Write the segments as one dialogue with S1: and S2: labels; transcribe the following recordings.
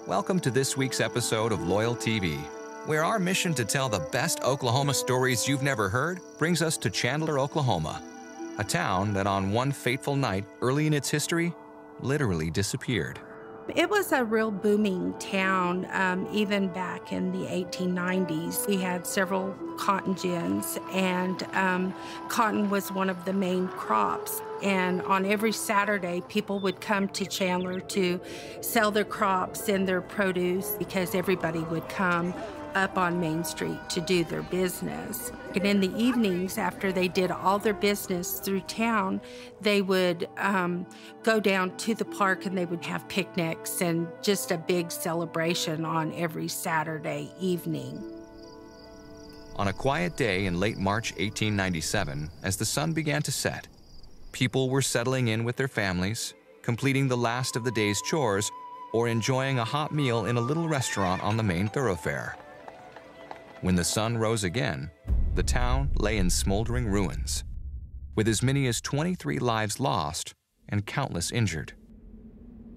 S1: Welcome to this week's episode of LoyalTV, where our mission to tell the best Oklahoma stories you've never heard brings us to Chandler, Oklahoma, a town that on one fateful night early in its history literally disappeared.
S2: It was a real booming town, even back in the 1890s. We had several cotton gins, and cotton was one of the main crops. And on every Saturday, people would come to Chandler to sell their crops and their produce because everybody would come up on Main Street to do their business. And in the evenings, after they did all their business through town, they would go down to the park and they would have picnics and just a big celebration on every Saturday evening.
S1: On a quiet day in late March 1897, as the sun began to set, people were settling in with their families, completing the last of the day's chores, or enjoying a hot meal in a little restaurant on the main thoroughfare. When the sun rose again, the town lay in smoldering ruins, with as many as 23 lives lost and countless injured.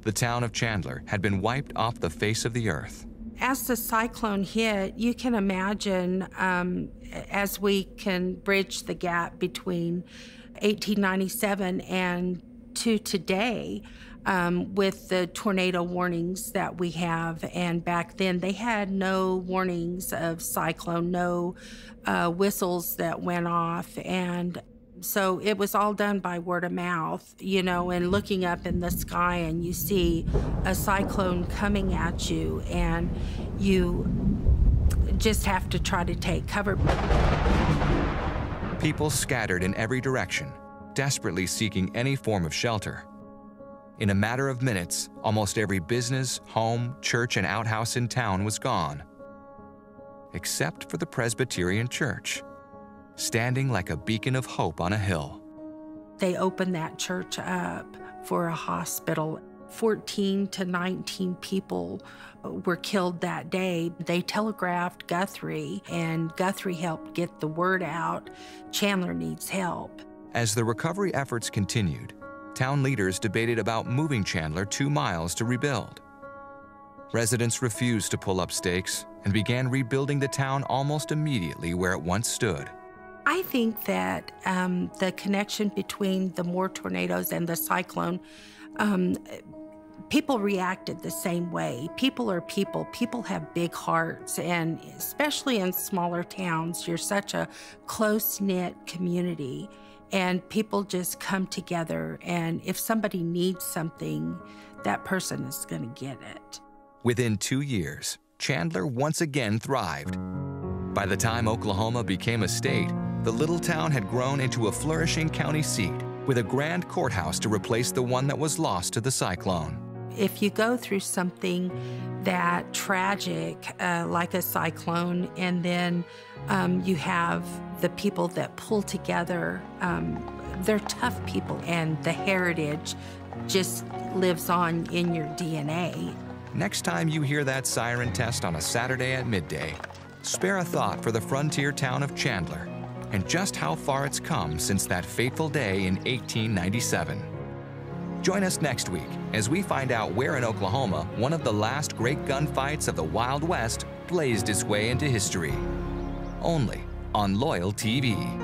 S1: The town of Chandler had been wiped off the face of the earth.
S2: As the cyclone hit, you can imagine, as we can bridge the gap between 1897 and to today, with the tornado warnings that we have. And back then, they had no warnings of cyclone, no whistles that went off. And so it was all done by word of mouth, and looking up in the sky and you see a cyclone coming at you and you just have to try to take cover.
S1: People scattered in every direction, desperately seeking any form of shelter. In a matter of minutes, almost every business, home, church, and outhouse in town was gone, except for the Presbyterian Church, standing like a beacon of hope on a hill.
S2: They opened that church up for a hospital. 14 to 19 people were killed that day. They telegraphed Guthrie, and Guthrie helped get the word out. Chandler needs help.
S1: As the recovery efforts continued, town leaders debated about moving Chandler 2 miles to rebuild. Residents refused to pull up stakes and began rebuilding the town almost immediately where it once stood.
S2: I think that the connection between the Moore tornadoes and the cyclone, people reacted the same way. People are people. People have big hearts, and especially in smaller towns, you're such a close-knit community. And people just come together, and if somebody needs something, that person is going to get it.
S1: Within 2 years, Chandler once again thrived. By the time Oklahoma became a state, the little town had grown into a flourishing county seat with a grand courthouse to replace the one that was lost to the cyclone.
S2: If you go through something that tragic, like a cyclone, and then you have the people that pull together, they're tough people, and the heritage just lives on in your DNA.
S1: Next time you hear that siren test on a Saturday at midday, spare a thought for the frontier town of Chandler and just how far it's come since that fateful day in 1897. Join us next week as we find out where in Oklahoma one of the last great gunfights of the Wild West blazed its way into history. Only on LoyalTV.